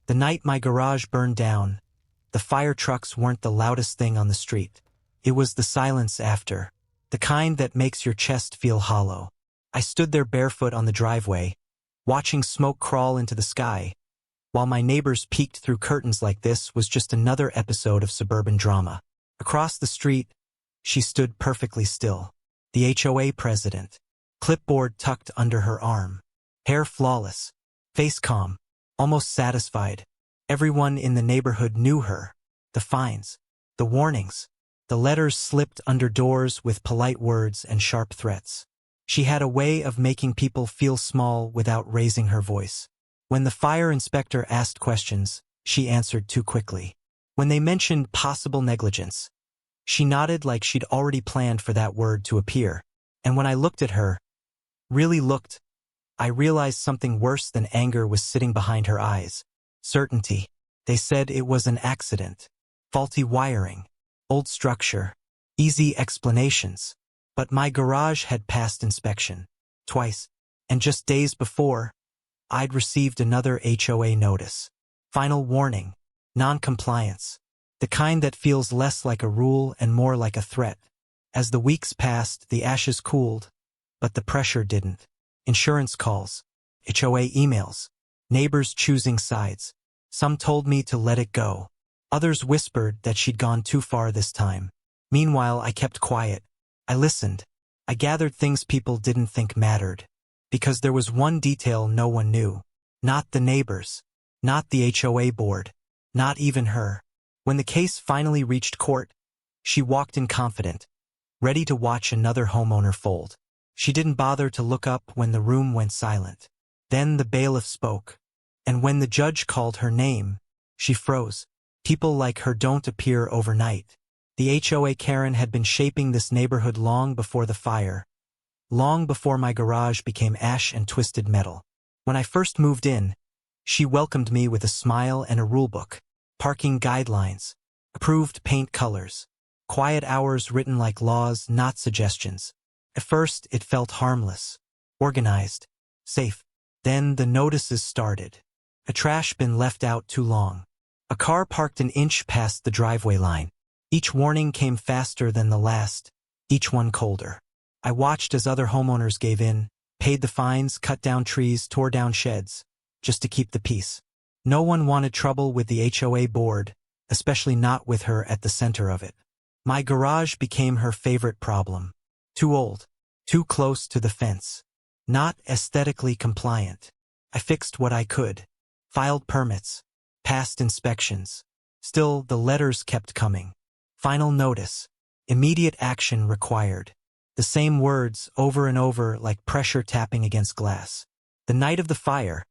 The night my garage burned down, the fire trucks weren't the loudest thing on the street. It was the silence after, the kind that makes your chest feel hollow. I stood there barefoot on the driveway, watching smoke crawl into the sky, while my neighbors peeked through curtains. Like this was just another episode of suburban drama. Across the street, she stood perfectly still. The HOA president, clipboard tucked under her arm, hair flawless, face calm, almost satisfied. Everyone in the neighborhood knew her. The fines, the warnings, the letters slipped under doors with polite words and sharp threats. She had a way of making people feel small without raising her voice. When the fire inspector asked questions, she answered too quickly. When they mentioned possible negligence, she nodded like she'd already planned for that word to appear. And when I looked at her, really looked, I realized something worse than anger was sitting behind her eyes. Certainty. They said it was an accident. Faulty wiring. Old structure. Easy explanations. But my garage had passed inspection. Twice. And just days before, I'd received another HOA notice. Final warning. Non-compliance. The kind that feels less like a rule and more like a threat. As the weeks passed, the ashes cooled, but the pressure didn't. Insurance calls, HOA emails, neighbors choosing sides. Some told me to let it go. Others whispered that she'd gone too far this time. Meanwhile, I kept quiet. I listened. I gathered things people didn't think mattered. Because there was one detail no one knew. Not the neighbors. Not the HOA board. Not even her. When the case finally reached court, she walked in confident, ready to watch another homeowner fold. She didn't bother to look up when the room went silent. Then the bailiff spoke. And when the judge called her name, she froze. People like her don't appear overnight. The HOA Karen had been shaping this neighborhood long before the fire. Long before my garage became ash and twisted metal. When I first moved in, she welcomed me with a smile and a rulebook. Parking guidelines. Approved paint colors. Quiet hours written like laws, not suggestions. At first, it felt harmless. Organized. Safe. Then the notices started. A trash bin left out too long. A car parked an inch past the driveway line. Each warning came faster than the last, each one colder. I watched as other homeowners gave in, paid the fines, cut down trees, tore down sheds, just to keep the peace. No one wanted trouble with the HOA board, especially not with her at the center of it. My garage became her favorite problem. Too old. Too close to the fence. Not aesthetically compliant. I fixed what I could. Filed permits. Passed inspections. Still, the letters kept coming. Final notice. Immediate action required. The same words over and over like pressure tapping against glass. The night of the fire,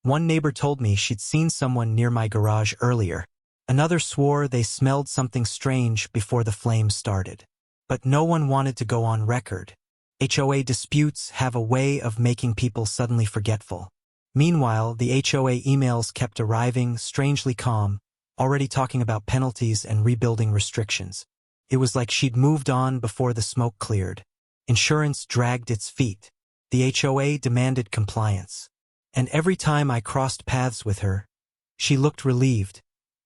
one neighbor told me she'd seen someone near my garage earlier. Another swore they smelled something strange before the flames started. But no one wanted to go on record. HOA disputes have a way of making people suddenly forgetful. Meanwhile, the HOA emails kept arriving, strangely calm, already talking about penalties and rebuilding restrictions. It was like she'd moved on before the smoke cleared. Insurance dragged its feet. The HOA demanded compliance. And every time I crossed paths with her, she looked relieved,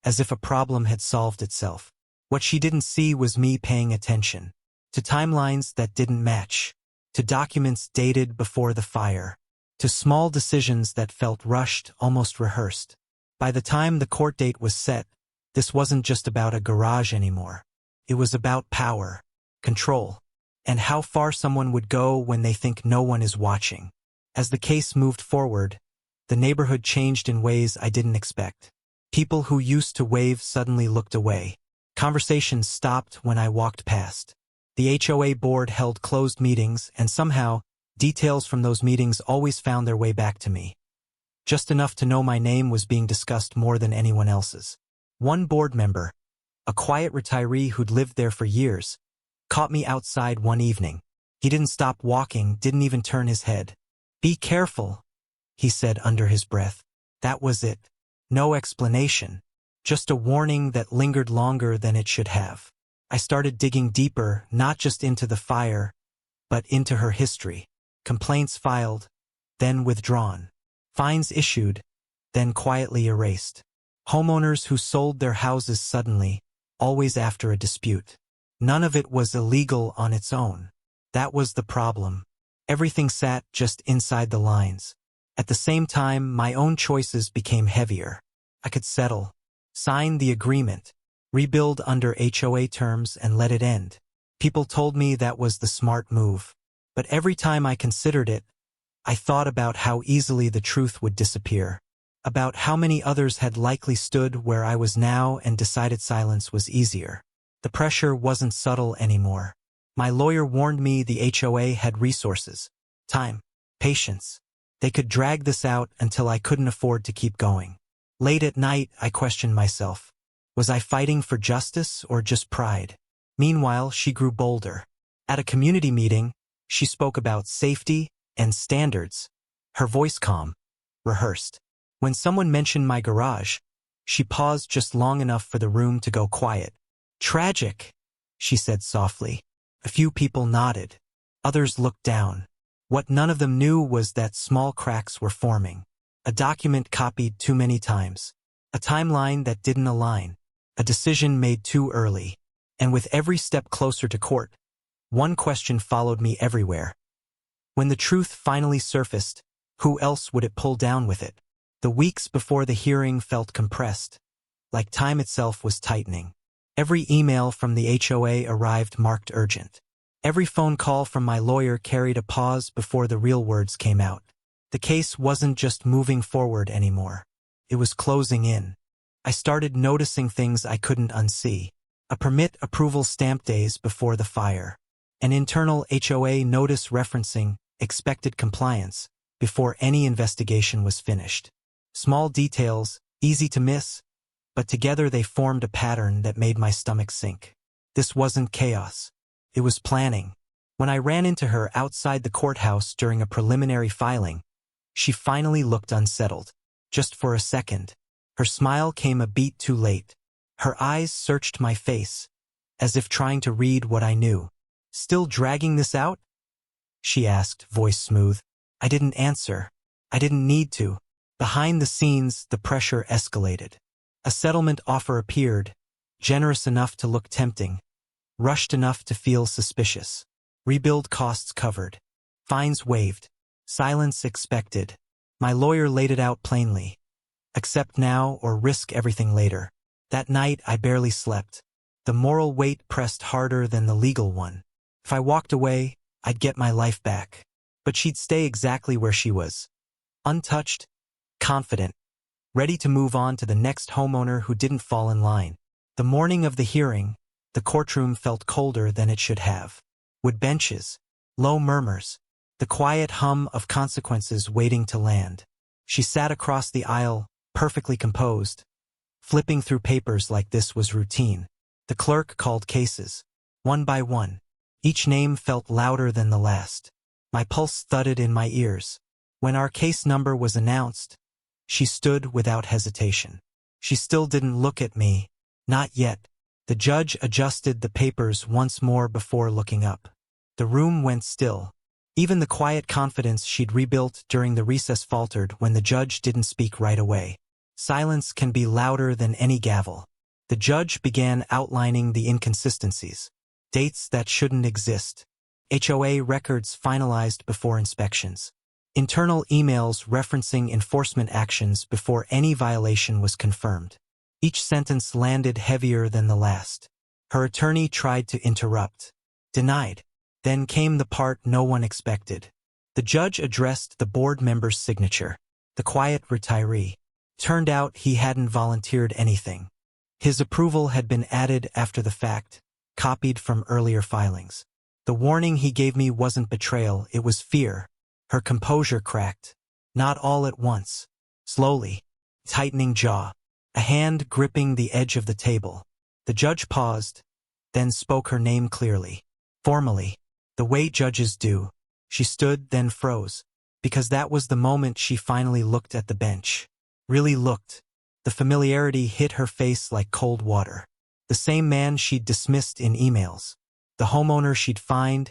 as if a problem had solved itself. What she didn't see was me paying attention. To timelines that didn't match. To documents dated before the fire. To small decisions that felt rushed, almost rehearsed. By the time the court date was set, this wasn't just about a garage anymore. It was about power, control, and how far someone would go when they think no one is watching. As the case moved forward, the neighborhood changed in ways I didn't expect. People who used to wave suddenly looked away. Conversations stopped when I walked past. The HOA board held closed meetings, and somehow, details from those meetings always found their way back to me. Just enough to know my name was being discussed more than anyone else's. One board member, a quiet retiree who'd lived there for years, caught me outside one evening. He didn't stop walking, didn't even turn his head. "Be careful," he said under his breath. That was it. No explanation. Just a warning that lingered longer than it should have. I started digging deeper, not just into the fire, but into her history. Complaints filed, then withdrawn. Fines issued, then quietly erased. Homeowners who sold their houses suddenly, always after a dispute. None of it was illegal on its own. That was the problem. Everything sat just inside the lines. At the same time, my own choices became heavier. I could settle, sign the agreement, rebuild under HOA terms and let it end. People told me that was the smart move. But every time I considered it, I thought about how easily the truth would disappear. About how many others had likely stood where I was now and decided silence was easier. The pressure wasn't subtle anymore. My lawyer warned me the HOA had resources, time, patience. They could drag this out until I couldn't afford to keep going. Late at night, I questioned myself. Was I fighting for justice or just pride? Meanwhile, she grew bolder. At a community meeting, she spoke about safety and standards. Her voice calm, rehearsed. When someone mentioned my garage, she paused just long enough for the room to go quiet. Tragic, she said softly. A few people nodded. Others looked down. What none of them knew was that small cracks were forming. A document copied too many times. A timeline that didn't align. A decision made too early. And with every step closer to court, one question followed me everywhere. When the truth finally surfaced, who else would it pull down with it? The weeks before the hearing felt compressed, like time itself was tightening. Every email from the HOA arrived marked urgent. Every phone call from my lawyer carried a pause before the real words came out. The case wasn't just moving forward anymore. It was closing in. I started noticing things I couldn't unsee. A permit approval stamp days before the fire. An internal HOA notice referencing expected compliance before any investigation was finished. Small details, easy to miss, but together they formed a pattern that made my stomach sink. This wasn't chaos. It was planning. When I ran into her outside the courthouse during a preliminary filing, she finally looked unsettled. Just for a second. Her smile came a beat too late. Her eyes searched my face, as if trying to read what I knew. Still dragging this out? She asked, voice smooth. I didn't answer. I didn't need to. Behind the scenes, the pressure escalated. A settlement offer appeared, generous enough to look tempting, rushed enough to feel suspicious. Rebuild costs covered. Fines waived. Silence expected. My lawyer laid it out plainly. Accept now or risk everything later. That night, I barely slept. The moral weight pressed harder than the legal one. If I walked away, I'd get my life back. But she'd stay exactly where she was. Untouched, confident, ready to move on to the next homeowner who didn't fall in line. The morning of the hearing, the courtroom felt colder than it should have. Wood benches, low murmurs, the quiet hum of consequences waiting to land. She sat across the aisle, perfectly composed. Flipping through papers like this was routine. The clerk called cases, one by one. Each name felt louder than the last. My pulse thudded in my ears. When our case number was announced, she stood without hesitation. She still didn't look at me. Not yet. The judge adjusted the papers once more before looking up. The room went still. Even the quiet confidence she'd rebuilt during the recess faltered when the judge didn't speak right away. Silence can be louder than any gavel. The judge began outlining the inconsistencies. Dates that shouldn't exist. HOA records finalized before inspections. Internal emails referencing enforcement actions before any violation was confirmed. Each sentence landed heavier than the last. Her attorney tried to interrupt. Denied. Then came the part no one expected. The judge addressed the board member's signature. The quiet retiree. Turned out he hadn't volunteered anything. His approval had been added after the fact, copied from earlier filings. The warning he gave me wasn't betrayal, it was fear. Her composure cracked. Not all at once. Slowly. Tightening jaw. A hand gripping the edge of the table. The judge paused, then spoke her name clearly. Formally. The way judges do. She stood, then froze. Because that was the moment she finally looked at the bench. Really looked. The familiarity hit her face like cold water. The same man she'd dismissed in emails. The homeowner she'd fined,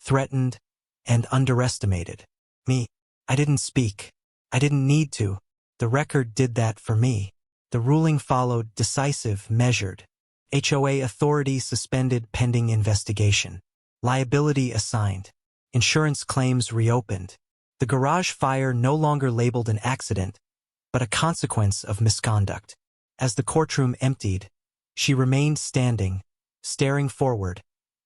threatened, and underestimated. Me. I didn't speak. I didn't need to. The record did that for me. The ruling followed, decisive, measured. HOA authority suspended pending investigation. Liability assigned. Insurance claims reopened. The garage fire no longer labeled an accident, but a consequence of misconduct. As the courtroom emptied, she remained standing, staring forward,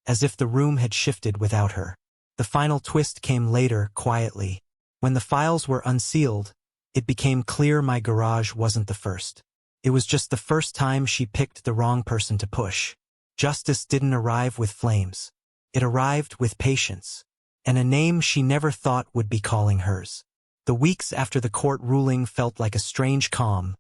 as if the room had shifted without her. The final twist came later, quietly. When the files were unsealed, it became clear my garage wasn't the first. It was just the first time she picked the wrong person to push. Justice didn't arrive with flames. It arrived with patience, and a name she never thought would be calling hers. The weeks after the court ruling felt like a strange calm,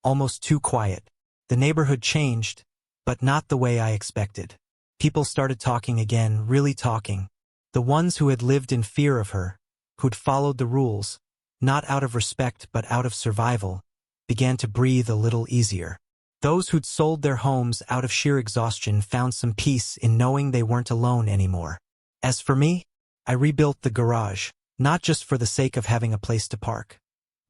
almost too quiet. The neighborhood changed, but not the way I expected. People started talking again, really talking. The ones who had lived in fear of her, who'd followed the rules, not out of respect but out of survival, began to breathe a little easier. Those who'd sold their homes out of sheer exhaustion found some peace in knowing they weren't alone anymore. As for me, I rebuilt the garage, not just for the sake of having a place to park,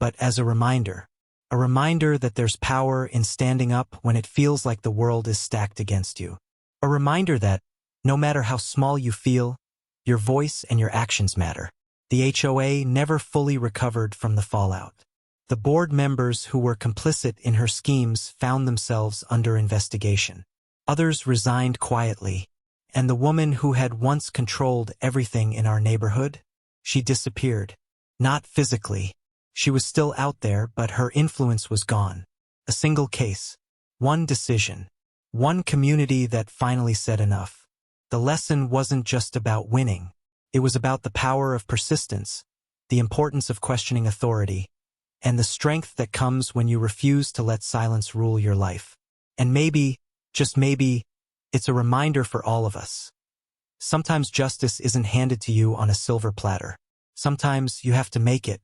but as a reminder that there's power in standing up when it feels like the world is stacked against you. A reminder that, no matter how small you feel, your voice and your actions matter. The HOA never fully recovered from the fallout. The board members who were complicit in her schemes found themselves under investigation. Others resigned quietly, and the woman who had once controlled everything in our neighborhood, she disappeared. Not physically. She was still out there, but her influence was gone. A single case, one decision, one community that finally said enough. The lesson wasn't just about winning. It was about the power of persistence, the importance of questioning authority, and the strength that comes when you refuse to let silence rule your life. And maybe, just maybe, it's a reminder for all of us. Sometimes justice isn't handed to you on a silver platter. Sometimes you have to make it,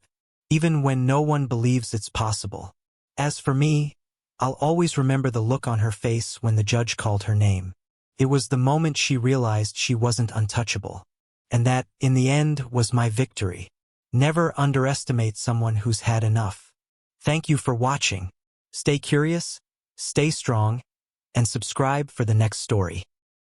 even when no one believes it's possible. As for me, I'll always remember the look on her face when the judge called her name. It was the moment she realized she wasn't untouchable, and that, in the end, was my victory. Never underestimate someone who's had enough. Thank you for watching. Stay curious, stay strong, and subscribe for the next story.